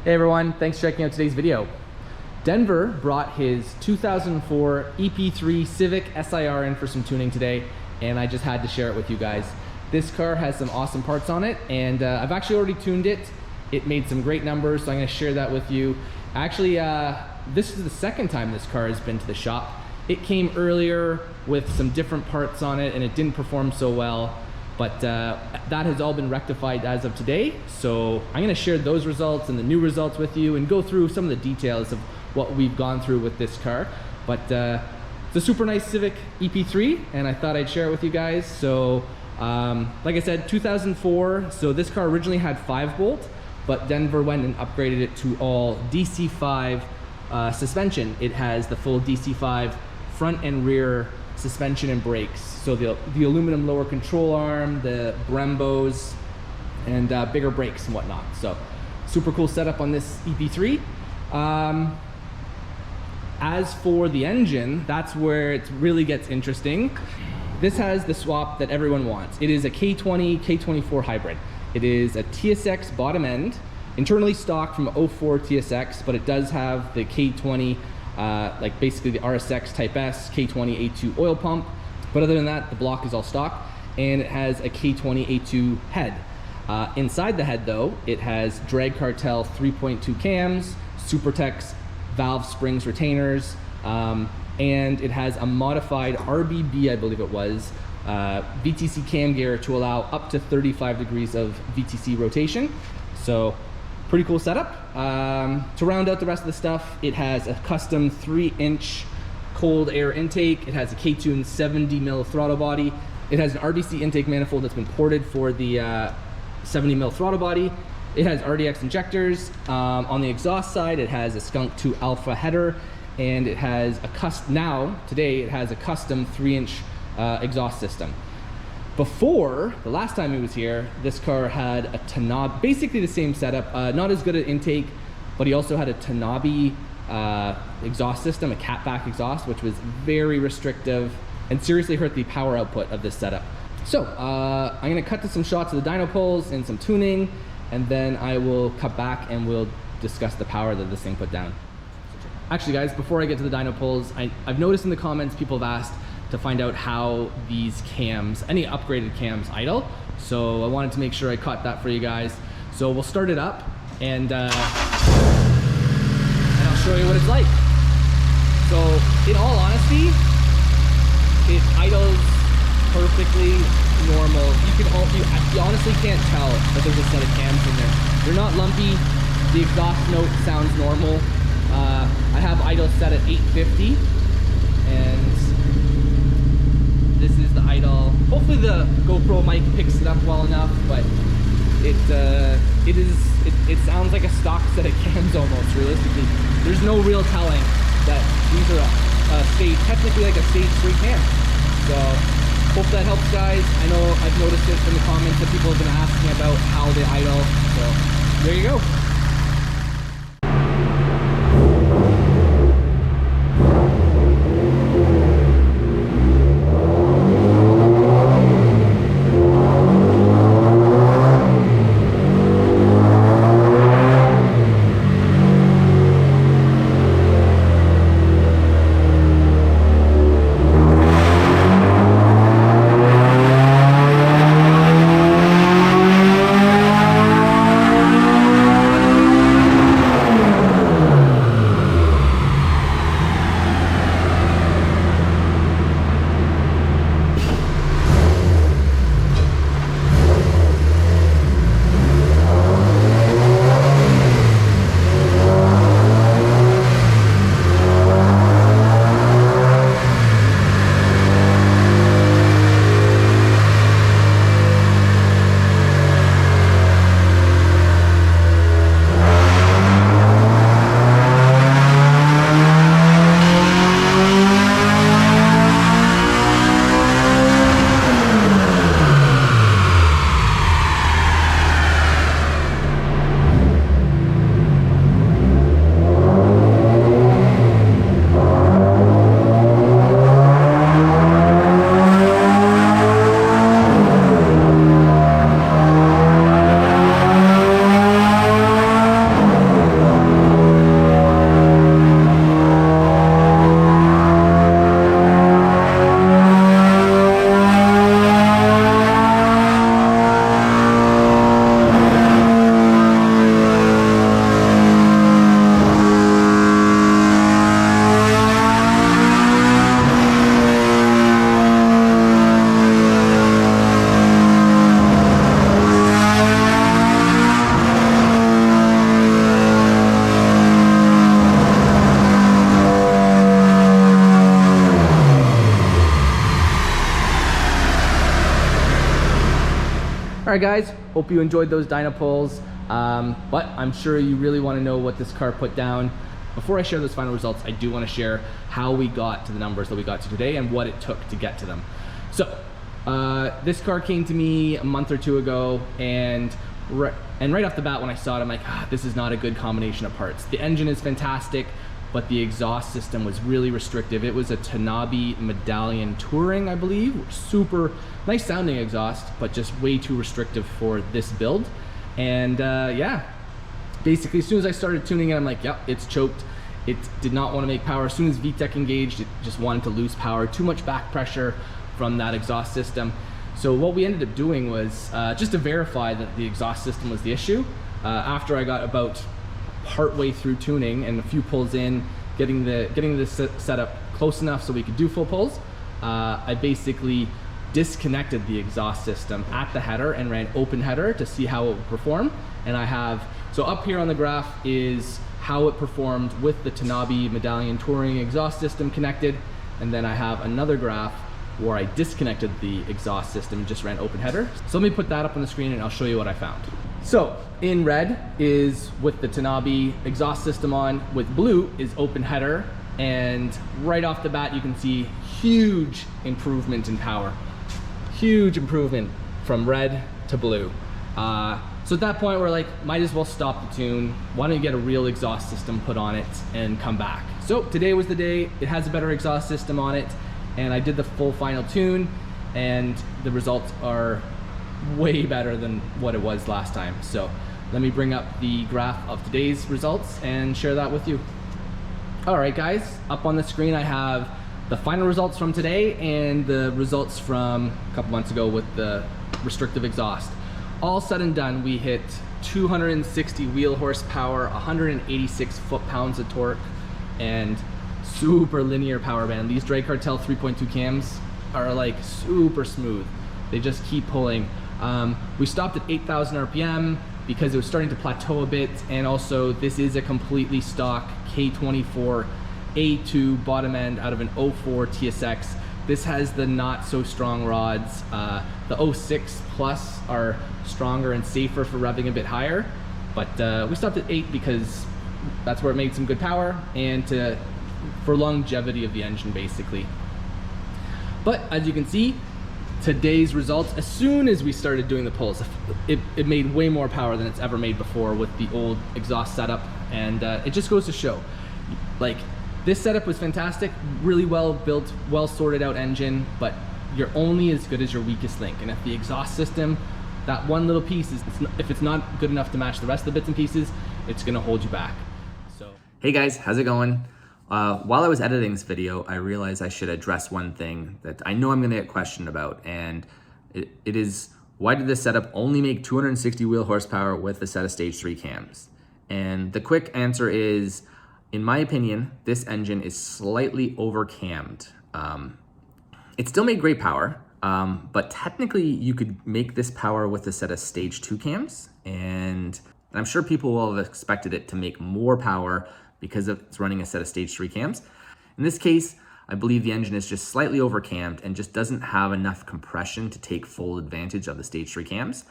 Hey everyone, thanks for checking out today's video. Denver brought his 2004 EP3 Civic SiR in for some tuning today, and I just had to share it with you guys. This car has some awesome parts on it, and I've actually already tuned it. It made some great numbers, so I'm going to share that with you. Actually, this is the second time this car has been to the shop. It came earlier with some different parts on it, and it didn't perform so well. But that has all been rectified as of today. So I'm gonna share those results and the new results with you and go through some of the details of what we've gone through with this car. But it's a super nice Civic EP3 and I thought I'd share it with you guys. So like I said, 2004, so this car originally had 5-bolt, but Denver went and upgraded it to all DC5 suspension. It has the full DC5 front and rear suspension and brakes. So the aluminum lower control arm, the Brembos, and bigger brakes and whatnot. So super cool setup on this EP3. As for the engine, that's where it really gets interesting. This has the swap that everyone wants. It is a K20, K24 hybrid. It is a TSX bottom end, internally stocked from 04 TSX, but it does have the K20, like basically the RSX Type S, K20 A2 oil pump. But other than that, the block is all stock, and it has a K20 A2 head. Inside the head though, it has drag Cartel 3.2 cams, Supertech valve springs retainers, and it has a modified RBB, I believe it was, VTC cam gear to allow up to 35 degrees of VTC rotation. So pretty cool setup. To round out the rest of the stuff, it has a custom 3-inch cold air intake. It has a K-Tune 70mm throttle body. It has an RBC Intake Manifold that's been ported for the 70mm throttle body. It has RDX Injectors. On the exhaust side, it has a Skunk 2 Alpha header, and it has today it has a custom 3-inch exhaust system. Before, the last time he was here, this car had a Tanabe, basically the same setup, not as good at intake, but he also had a Tanabe exhaust system, a catback exhaust, which was very restrictive and seriously hurt the power output of this setup. So I'm gonna cut to some shots of the dyno pulls and some tuning, and then I will cut back and we'll discuss the power that this thing put down. Actually guys, before I get to the dyno pulls, I've noticed in the comments people have asked to find out how these cams, any upgraded cams, idle. So I wanted to make sure I caught that for you guys. So we'll start it up and I'll show you what it's like. So in all honesty, it idles perfectly normal. You honestly can't tell that there's a set of cams in there. They're not lumpy. The exhaust note sounds normal. I have idle set at 850, and this is the idle. Hopefully the GoPro mic picks it up well enough, but it sounds like a stock set of cams almost, realistically. There's no real telling that these are technically like a stage 3 cam. So hope that helps guys. I know I've noticed it in the comments that people have been asking about how they idle. So there you go. right, guys, hope you enjoyed those dyno pulls, but I'm sure you really want to know what this car put down. Before I share those final results, I do want to share how we got to the numbers that we got to today and what it took to get to them. So this car came to me a month or two ago, and right off the bat when I saw it, I'm like, this is not a good combination of parts. The engine is fantastic, but the exhaust system was really restrictive. It was a Tanabe Medallion Touring, I believe. Super nice sounding exhaust, but just way too restrictive for this build. And yeah, basically as soon as I started tuning it, I'm like, yep, it's choked. It did not want to make power. As soon as VTEC engaged, it just wanted to lose power. Too much back pressure from that exhaust system. So what we ended up doing was just to verify that the exhaust system was the issue. After I got about partway through tuning and a few pulls in, getting this setup close enough so we could do full pulls, I basically disconnected the exhaust system at the header and ran open header to see how it would perform. And I have, so up here on the graph is how it performed with the Tanabe Medallion Touring exhaust system connected, and then I have another graph where I disconnected the exhaust system and just ran open header. So let me put that up on the screen and I'll show you what I found. So in red is with the Tanabe exhaust system on, with blue is open header, and right off the bat you can see huge improvement in power. Huge improvement from red to blue. So at that point we're like, might as well stop the tune. Why don't you get a real exhaust system put on it and come back? So today was the day. It has a better exhaust system on it, and I did the full final tune, and the results are way better than what it was last time. So let me bring up the graph of today's results and share that with you. All right, guys, up on the screen I have the final results from today and the results from a couple months ago with the restrictive exhaust. All said and done, we hit 260 wheel horsepower, 186 foot-pounds of torque, and super linear power band. These Cartel 3.2 cams are like super smooth. They just keep pulling. We stopped at 8,000 RPM because it was starting to plateau a bit, and also this is a completely stock K24 A2 bottom end out of an 04 TSX. This has the not so strong rods. The 06 Plus are stronger and safer for revving a bit higher, but we stopped at 8 because that's where it made some good power and for longevity of the engine basically. But as you can see, today's results, as soon as we started doing the pulls, it made way more power than it's ever made before with the old exhaust setup, and it just goes to show, like, this setup was fantastic, really well built, well sorted out engine, but you're only as good as your weakest link. And if the exhaust system, that one little piece, if it's not good enough to match the rest of the bits and pieces, it's gonna hold you back. So, hey guys, how's it going? While I was editing this video, I realized I should address one thing that I know I'm gonna get questioned about, and it is, why did this setup only make 260 wheel horsepower with a set of stage 3 cams? And the quick answer is, in my opinion, this engine is slightly over-cammed. It still made great power, but technically you could make this power with a set of stage 2 cams, and I'm sure people will have expected it to make more power because it's running a set of stage 3 cams. In this case, I believe the engine is just slightly over-cammed and just doesn't have enough compression to take full advantage of the stage 3 cams.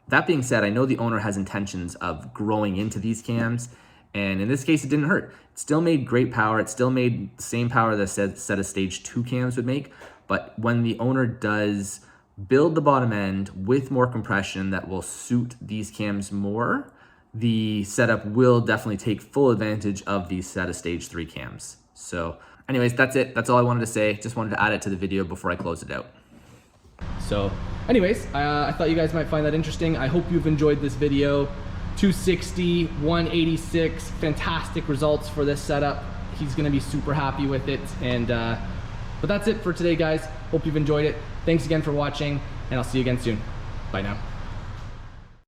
That being said, I know the owner has intentions of growing into these cams, and in this case, it didn't hurt. It still made great power. It still made the same power that a set of stage 2 cams would make. But when the owner does build the bottom end with more compression that will suit these cams more, the setup will definitely take full advantage of these set of stage 3 cams. So anyways, that's it. That's all I wanted to say. Just wanted to add it to the video before I close it out. So anyways, I thought you guys might find that interesting. I hope you've enjoyed this video. 260, 186, fantastic results for this setup. He's gonna be super happy with it. And but that's it for today, guys. Hope you've enjoyed it. Thanks again for watching, and I'll see you again soon. Bye now.